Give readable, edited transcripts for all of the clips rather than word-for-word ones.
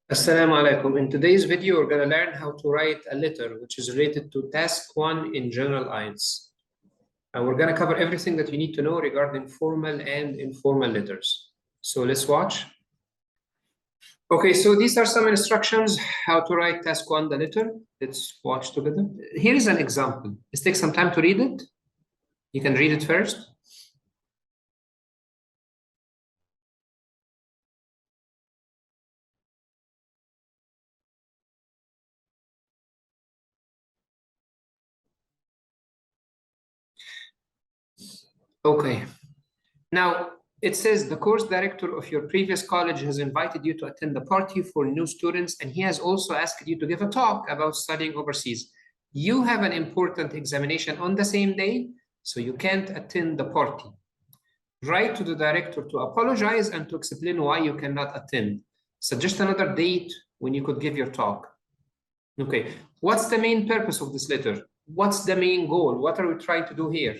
Assalamu alaikum. In today's video, we're going to learn how to write a letter which is related to task 1 in general IELTS. And we're going to cover everything that you need to know regarding formal and informal letters. So let's watch. Okay, so these are some instructions how to write task 1, the letter. Let's watch together. Here is an example. Let's take some time to read it. You can read it first. Okay. Now, it says the course director of your previous college has invited you to attend a party for new students, and he has also asked you to give a talk about studying overseas. You have an important examination on the same day, so you can't attend the party. Write to the director to apologize and to explain why you cannot attend. Suggest another date when you could give your talk. Okay, what's the main purpose of this letter? What's the main goal? What are we trying to do here?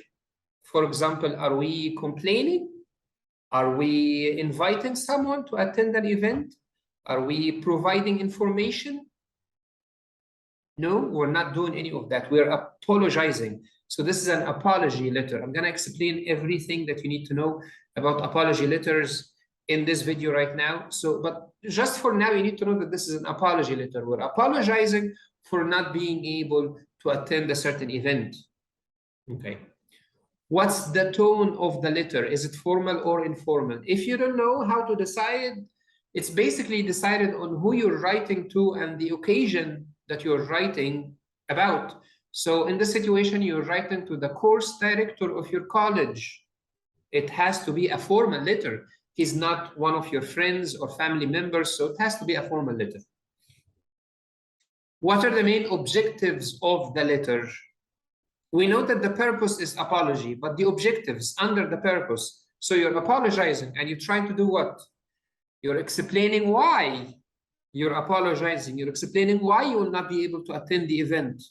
For example, are we complaining? Are we inviting someone to attend an event? Are we providing information? No, we're not doing any of that. We're apologizing. So this is an apology letter. I'm going to explain everything that you need to know about apology letters in this video right now. But just for now, you need to know that this is an apology letter. We're apologizing for not being able to attend a certain event. Okay. What's the tone of the letter? Is it formal or informal? If you don't know how to decide, it's basically decided on who you're writing to and the occasion that you're writing about. So in this situation, you're writing to the course director of your college. It has to be a formal letter. He's not one of your friends or family members, so it has to be a formal letter. What are the main objectives of the letter? We know that the purpose is apology, but the objectives under the purpose. So you're apologizing and you're trying to do what? You're explaining why you're apologizing. You're explaining why you will not be able to attend the event.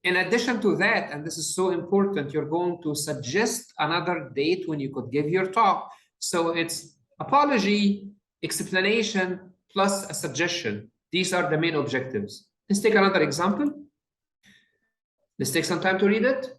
In addition to that, and this is so important, you're going to suggest another date when you could give your talk. So it's apology, explanation, plus a suggestion. These are the main objectives. Let's take another example. Let's take some time to read it.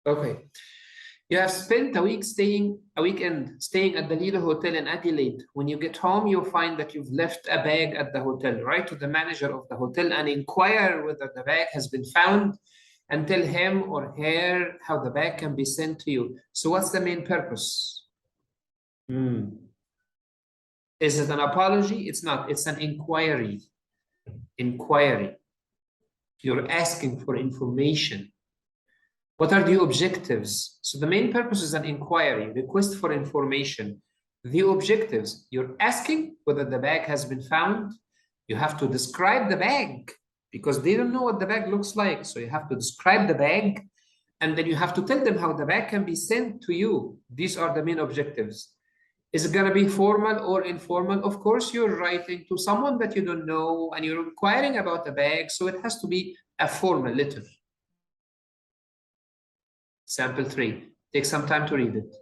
Okay. You have spent a weekend staying at the Lido Hotel in Adelaide. When you get home, you'll find that you've left a bag at the hotel. Write to the manager of the hotel and inquire whether the bag has been found and tell him or her how the bag can be sent to you. So what's the main purpose? Is it an apology? It's not. It's an inquiry. Inquiry. You're asking for information. What are the objectives? So the main purpose is an inquiry, request for information. The objectives, you're asking whether the bag has been found. You have to describe the bag because they don't know what the bag looks like. So you have to describe the bag and then you have to tell them how the bag can be sent to you. These are the main objectives. Is it going to be formal or informal? Of course, you're writing to someone that you don't know and you're inquiring about the bag. So it has to be a formal letter. Sample 3. Take some time to read it.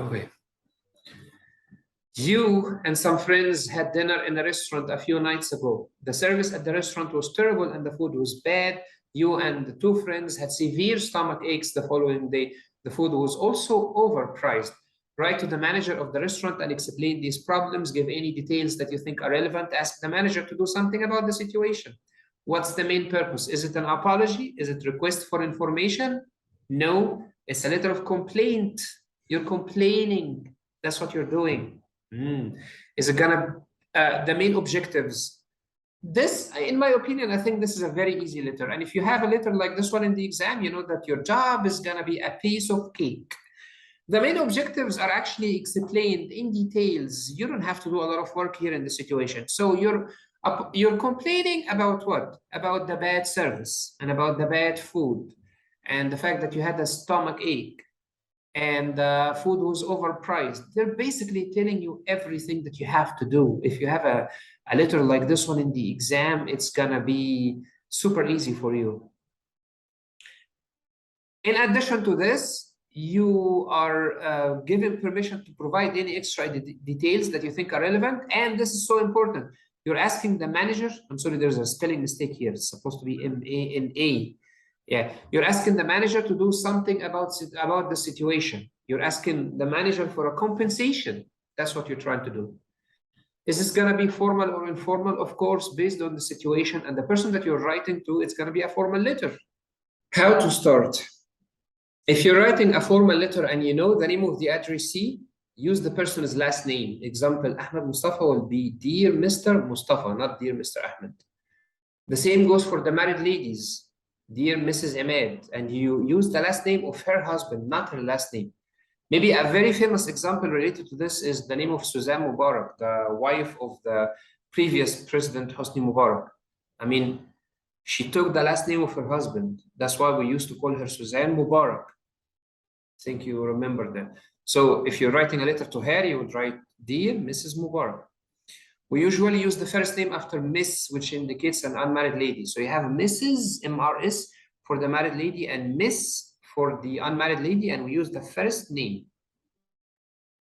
Okay. You and some friends had dinner in a restaurant a few nights ago. The service at the restaurant was terrible and the food was bad. You and the two friends had severe stomach aches the following day. The food was also overpriced. Write to the manager of the restaurant and explain these problems. Give any details that you think are relevant. Ask the manager to do something about the situation. What's the main purpose? Is it an apology? Is it request for information? No, it's a letter of complaint. You're complaining. That's what you're doing. Is it gonna, the main objectives? This, in my opinion, I think this is a very easy letter. And if you have a letter like this one in the exam, you know that your job is gonna be a piece of cake. The main objectives are actually explained in details. You don't have to do a lot of work here in the situation. So you're complaining about what? About the bad service and about the bad food and the fact that you had a stomach ache and food was overpriced. They're basically telling you everything that you have to do. If you have a letter like this one in the exam, it's gonna be super easy for you. In addition to this, you are given permission to provide any extra details that you think are relevant. And this is so important. You're asking the manager, I'm sorry, there's a spelling mistake here. It's supposed to be M-A-N-A. Yeah, you're asking the manager to do something about the situation. You're asking the manager for a compensation. That's what you're trying to do. Is this gonna be formal or informal? Of course, based on the situation and the person that you're writing to, it's gonna be a formal letter. How to start? If you're writing a formal letter and you know the name of the addressee, use the person's last name. Example, Ahmed Mustafa will be Dear Mr. Mustafa, not Dear Mr. Ahmed. The same goes for the married ladies. Dear Mrs. Ahmed, and you use the last name of her husband, not her last name. Maybe a very famous example related to this is the name of Suzanne Mubarak, the wife of the previous president, Hosni Mubarak. I mean, she took the last name of her husband. That's why we used to call her Suzanne Mubarak. I think you remember that. So if you're writing a letter to her, you would write, Dear Mrs. Mubarak. We usually use the first name after Miss, which indicates an unmarried lady. So you have Mrs. MRS for the married lady and Miss for the unmarried lady, and we use the first name.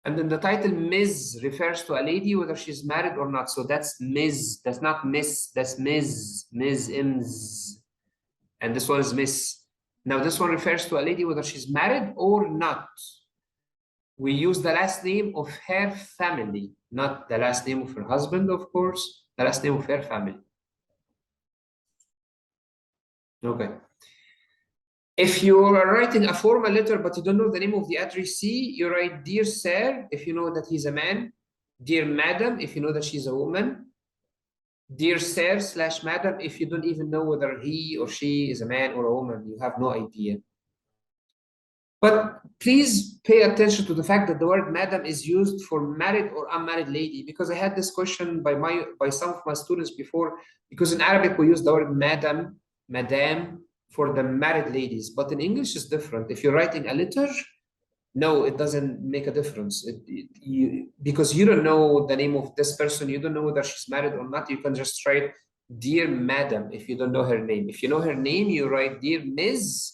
And then the title Ms. refers to a lady, whether she's married or not. So that's Ms. That's not Miss. That's Ms. Ms. Ms. And this one is Miss. Now this one refers to a lady, whether she's married or not. We use the last name of her family, not the last name of her husband, of course, the last name of her family. Okay. If you are writing a formal letter, but you don't know the name of the addressee, you write Dear Sir, if you know that he's a man. Dear Madam, if you know that she's a woman. Dear Sir / Madam, if you don't even know whether he or she is a man or a woman, you have no idea. But please pay attention to the fact that the word madam is used for married or unmarried lady, because I had this question by some of my students before, because in Arabic we use the word madam for the married ladies, but in English it's different. If you're writing a letter, no, it doesn't make a difference. Because you don't know the name of this person, you don't know whether she's married or not, you can just write Dear Madam if you don't know her name. If you know her name, you write Dear Ms.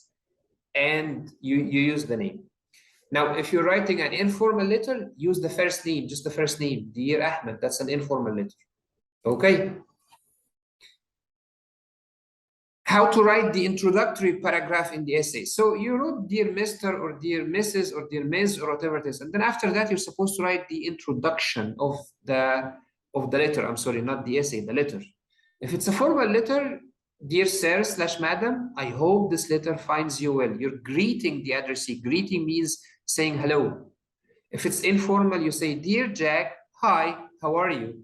and you use the name. Now, if you're writing an informal letter, use the first name, just the first name, Dear Ahmed, that's an informal letter. Okay. How to write the introductory paragraph in the essay. So you wrote Dear Mr. or Dear Mrs. or Dear Ms. or whatever it is. And then after that, you're supposed to write the introduction of the letter. I'm sorry, not the essay, the letter. If it's a formal letter, Dear Sir / Madam, I hope this letter finds you well. You're greeting the addressee. Greeting means saying hello. If it's informal, you say, Dear Jack, hi, how are you?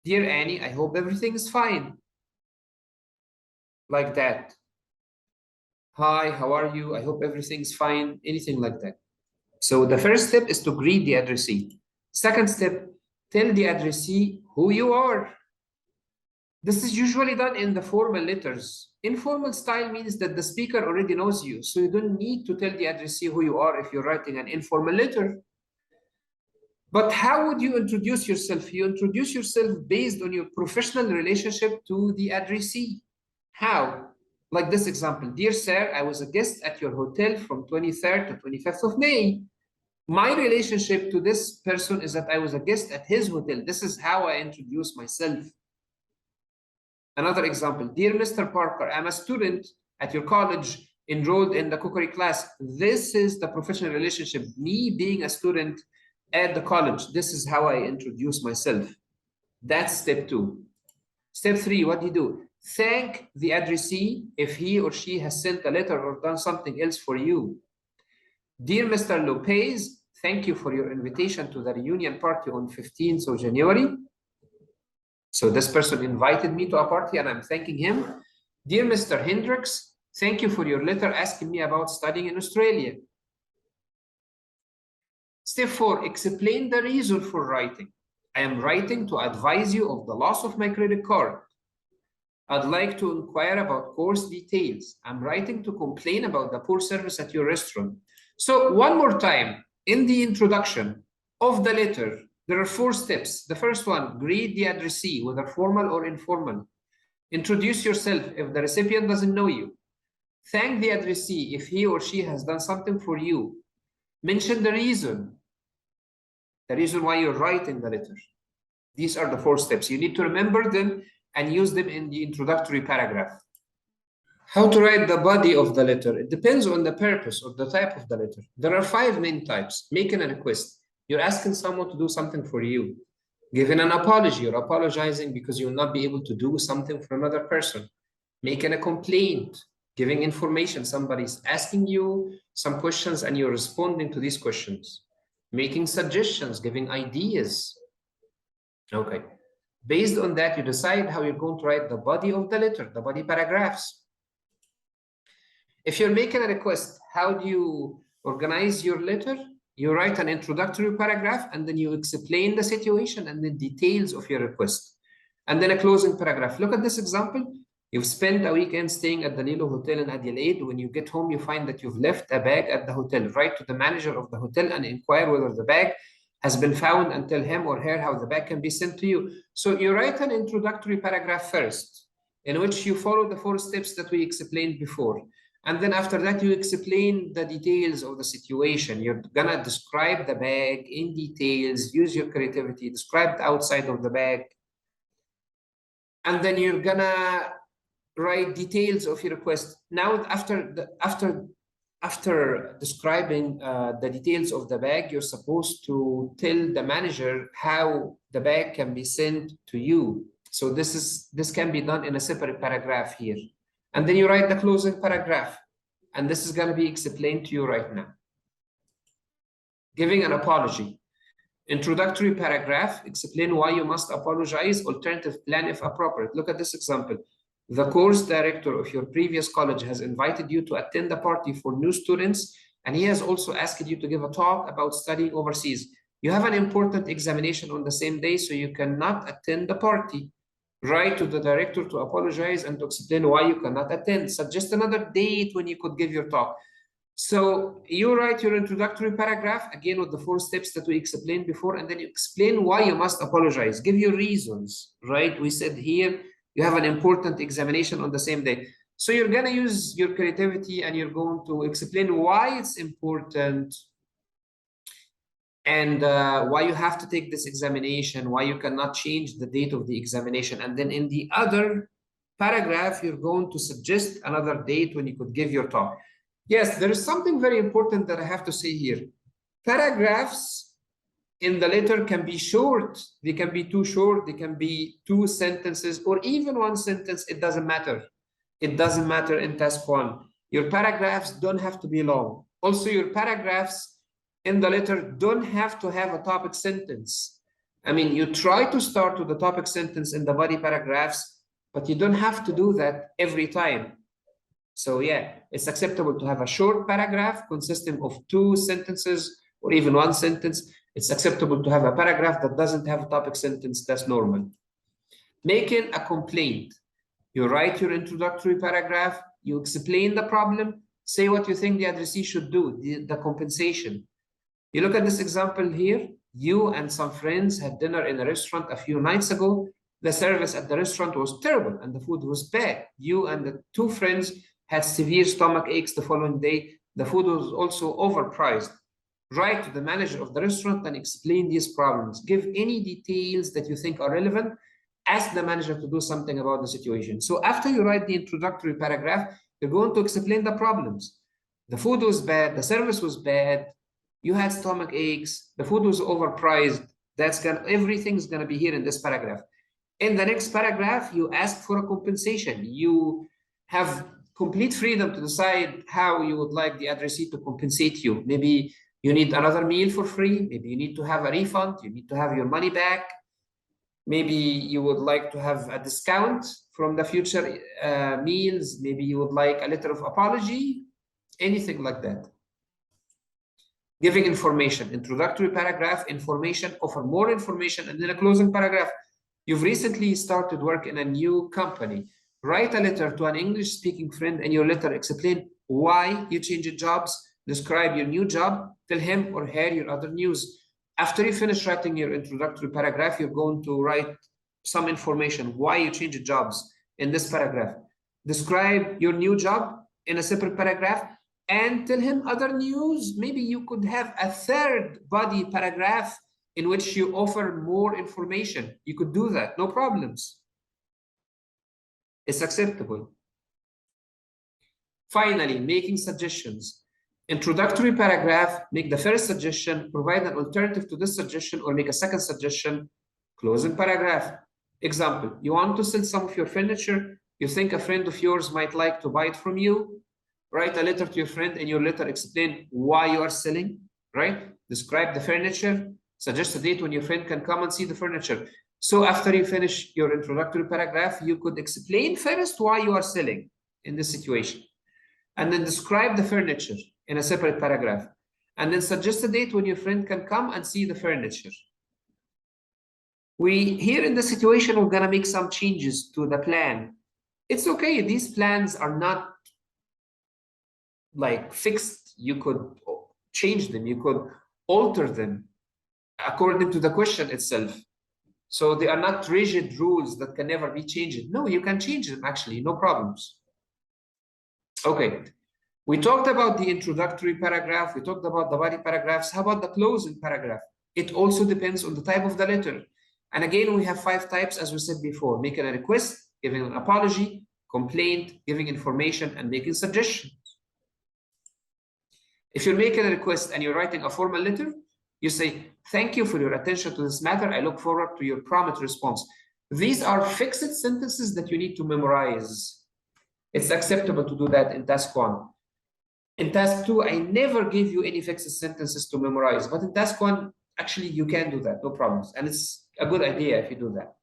Dear Annie, I hope everything is fine. Like that. Hi, how are you? I hope everything's fine. Anything like that. So the first step is to greet the addressee. Second step, tell the addressee who you are. This is usually done in the formal letters. Informal style means that the speaker already knows you, so you don't need to tell the addressee who you are if you're writing an informal letter. But how would you introduce yourself? You introduce yourself based on your professional relationship to the addressee. How? Like this example. Dear Sir, I was a guest at your hotel from 23rd to 25th of May. My relationship to this person is that I was a guest at his hotel. This is how I introduce myself. Another example, Dear Mr. Parker, I'm a student at your college enrolled in the cookery class. This is the professional relationship, me being a student at the college. This is how I introduce myself. That's step 2. Step 3, what do you do? Thank the addressee if he or she has sent a letter or done something else for you. Dear Mr. Lopez, thank you for your invitation to the reunion party on 15th of January. So this person invited me to a party and I'm thanking him. Dear Mr. Hendricks, thank you for your letter asking me about studying in Australia. Step 4, explain the reason for writing. I am writing to advise you of the loss of my credit card. I'd like to inquire about course details. I'm writing to complain about the poor service at your restaurant. So one more time, in the introduction of the letter, there are 4 steps. The first one, greet the addressee, whether formal or informal. Introduce yourself if the recipient doesn't know you. Thank the addressee if he or she has done something for you. Mention the reason why you're writing the letter. These are the 4 steps. You need to remember them and use them in the introductory paragraph. How to write the body of the letter? It depends on the purpose or the type of the letter. There are 5 main types. Making a request. You're asking someone to do something for you. Giving an apology. You're apologizing because you will not be able to do something for another person. Making a complaint. Giving information. Somebody's asking you some questions and you're responding to these questions. Making suggestions. Giving ideas. Okay. Based on that, you decide how you're going to write the body of the letter, the body paragraphs. If you're making a request, how do you organize your letter? You write an introductory paragraph and then you explain the situation and the details of your request. And then a closing paragraph. Look at this example. You've spent a weekend staying at the Lilo Hotel in Adelaide. When you get home, you find that you've left a bag at the hotel. Write to the manager of the hotel and inquire whether the bag has been found and tell him or her how the bag can be sent to you. So you write an introductory paragraph first, in which you follow the 4 steps that we explained before. And then after that, you explain the details of the situation. You're gonna describe the bag in details, use your creativity, describe the outside of the bag. And then you're gonna write details of your request. Now, after describing the details of the bag, you're supposed to tell the manager how the bag can be sent to you. So this can be done in a separate paragraph here. And then you write the closing paragraph. And this is going to be explained to you right now. Giving an apology. Introductory paragraph, explain why you must apologize, alternative plan if appropriate. Look at this example. The course director of your previous college has invited you to attend a party for new students, and he has also asked you to give a talk about studying overseas. You have an important examination on the same day, so you cannot attend the party. Write to the director to apologize and to explain why you cannot attend. Suggest another date when you could give your talk. So you write your introductory paragraph, again with the 4 steps that we explained before, and then you explain why you must apologize. Give your reasons, right? We said here, you have an important examination on the same day. So you're going to use your creativity and you're going to explain why it's important and why you have to take this examination, why you cannot change the date of the examination. And then in the other paragraph, you're going to suggest another date when you could give your talk. Yes, there is something very important that I have to say here. Paragraphs in the letter can be short. They can be too short. They can be 2 sentences or even 1 sentence. It doesn't matter. It doesn't matter in task 1. Your paragraphs don't have to be long. Also, your paragraphs in the letter don't have to have a topic sentence. I mean, you try to start with the topic sentence in the body paragraphs, but you don't have to do that every time. So yeah, it's acceptable to have a short paragraph consisting of 2 sentences or even 1 sentence. It's acceptable to have a paragraph that doesn't have a topic sentence. That's normal. Making a complaint. You write your introductory paragraph, you explain the problem, say what you think the addressee should do, the compensation. You look at this example here. You and some friends had dinner in a restaurant a few nights ago. The service at the restaurant was terrible and the food was bad. You and the 2 friends had severe stomach aches the following day. The food was also overpriced. Write to the manager of the restaurant and explain these problems. Give any details that you think are relevant. Ask the manager to do something about the situation. So after you write the introductory paragraph, you're going to explain the problems. The food was bad. The service was bad. You had stomach aches. The food was overpriced. Everything's going to be here in this paragraph. In the next paragraph, you ask for a compensation. You have complete freedom to decide how you would like the addressee to compensate you. Maybe you need another meal for free. Maybe you need to have a refund. You need to have your money back. Maybe you would like to have a discount from the future meals. Maybe you would like a letter of apology, anything like that. Giving information, introductory paragraph, information, offer more information, and then a closing paragraph. You've recently started work in a new company. Write a letter to an English-speaking friend, and your letter explain why you changed jobs, describe your new job, tell him or her your other news. After you finish writing your introductory paragraph, you're going to write some information, why you changed jobs in this paragraph. Describe your new job in a separate paragraph and tell him other news. Maybe you could have a third body paragraph in which you offer more information. You could do that, no problems. It's acceptable. Finally, making suggestions. Introductory paragraph, make the first suggestion, provide an alternative to this suggestion, or make a second suggestion. Closing paragraph. Example, you want to sell some of your furniture. You think a friend of yours might like to buy it from you. Write a letter to your friend, and your letter explain why you are selling, right? Describe the furniture. Suggest a date when your friend can come and see the furniture. So after you finish your introductory paragraph, you could explain first why you are selling in this situation, and then describe the furniture in a separate paragraph, and then suggest a date when your friend can come and see the furniture. Here in the situation, we're gonna make some changes to the plan. It's okay, these plans are not like fixed. You could change them, you could alter them according to the question itself. So they are not rigid rules that can never be changed. No, you can change them actually, no problems. Okay, we talked about the introductory paragraph, we talked about the body paragraphs. How about the closing paragraph? It also depends on the type of the letter. And again, we have 5 types, as we said before: making a request, giving an apology, complaint, giving information, and making suggestions. If you're making a request and you're writing a formal letter, you say, thank you for your attention to this matter. I look forward to your prompt response. These are fixed sentences that you need to memorize. It's acceptable to do that in task 1. In task 2, I never give you any fixed sentences to memorize, but in task 1, actually, you can do that, no problems. And it's a good idea if you do that.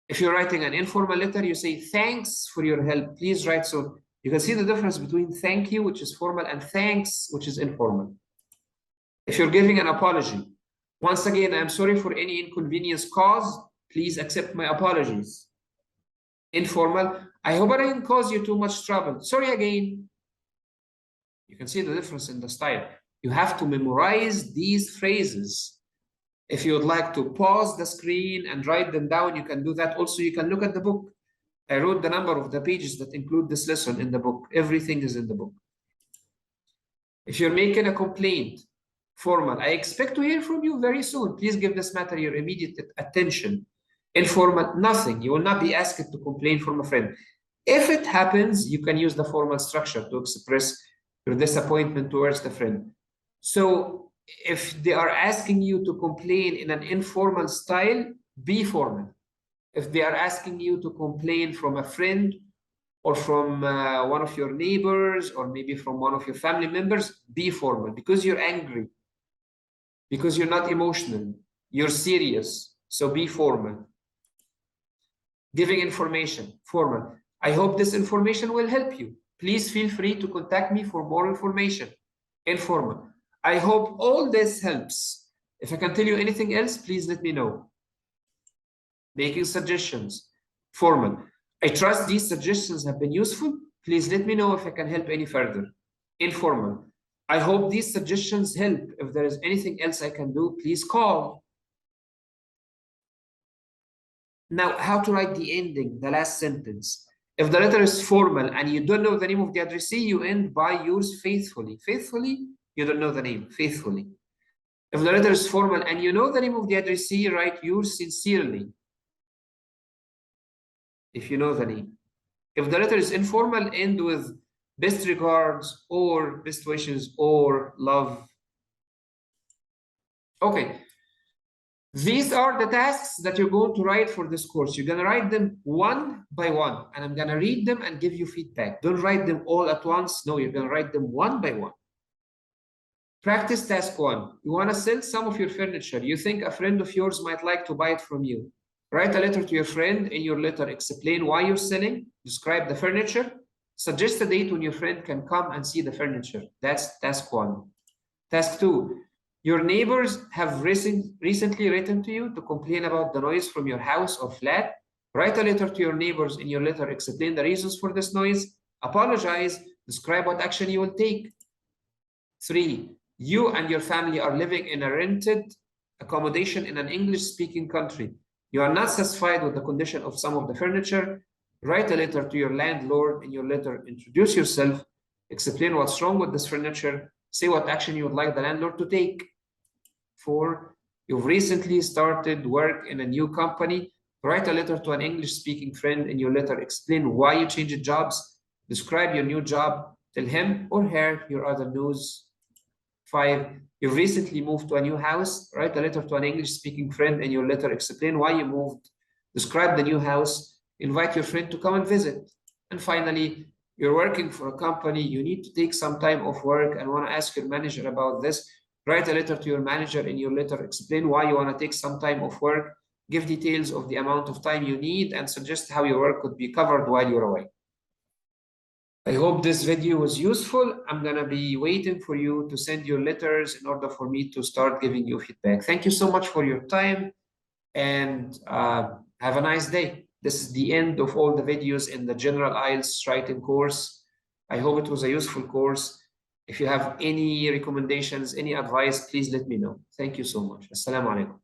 If you're writing an informal letter, you say, thanks for your help. Please write. So you can see the difference between thank you, which is formal, and thanks, which is informal. If you're giving an apology, once again, I'm sorry for any inconvenience caused. Please accept my apologies. Informal, I hope I didn't cause you too much trouble. Sorry again. You can see the difference in the style. You have to memorize these phrases. If you would like to pause the screen and write them down, you can do that. Also, you can look at the book. I wrote the number of the pages that include this lesson in the book. Everything is in the book. If you're making a complaint, formal, I expect to hear from you very soon. Please give this matter your immediate attention. Informal, nothing. You will not be asked to complain from a friend. If it happens, you can use the formal structure to express your disappointment towards the friend. So if they are asking you to complain in an informal style, be formal. If they are asking you to complain from a friend or from one of your neighbors or maybe from one of your family members, be formal, because you're angry, because you're not emotional, you're serious. So be formal. Giving information, formal. I hope this information will help you. Please feel free to contact me for more information. Informal. I hope all this helps. If I can tell you anything else, please let me know. Making suggestions, formal. I trust these suggestions have been useful. Please let me know if I can help any further. Informal. I hope these suggestions help. If there is anything else I can do, please call. Now, how to write the ending, the last sentence. If the letter is formal and you don't know the name of the addressee, you end by yours faithfully. Faithfully, you don't know the name, faithfully. If the letter is formal and you know the name of the addressee, write yours sincerely, if you know the name. If the letter is informal, end with best regards or best wishes or love. Okay. These are the tasks that you're going to write for this course. You're going to write them one by one, and I'm going to read them and give you feedback. Don't write them all at once. No, you're going to write them one by one. Practice task 1. You want to sell some of your furniture. You think a friend of yours might like to buy it from you. Write a letter to your friend. In your letter, explain why you're selling. Describe the furniture. Suggest a date when your friend can come and see the furniture. That's task 1. Task 2. Your neighbors have recently written to you to complain about the noise from your house or flat. Write a letter to your neighbors. In your letter, explain the reasons for this noise. Apologize. Describe what action you will take. 3. You and your family are living in a rented accommodation in an English-speaking country. You are not satisfied with the condition of some of the furniture. Write a letter to your landlord. In your letter, introduce yourself. Explain what's wrong with this furniture. Say what action you would like the landlord to take. 4. You've recently started work in a new company. Write a letter to an English-speaking friend. In your letter, explain why you changed jobs. Describe your new job. Tell him or her your other news. 5. You've recently moved to a new house. Write a letter to an English-speaking friend. In your letter, explain why you moved. Describe the new house. Invite your friend to come and visit. And finally, you're working for a company. You need to take some time off work and want to ask your manager about this. Write a letter to your manager. In your letter, explain why you want to take some time off work. Give details of the amount of time you need and suggest how your work could be covered while you're away. I hope this video was useful. I'm going to be waiting for you to send your letters in order for me to start giving you feedback. Thank you so much for your time, and have a nice day. This is the end of all the videos in the General IELTS Writing course. I hope it was a useful course. If you have any recommendations, any advice, please let me know. Thank you so much. Assalamu alaikum.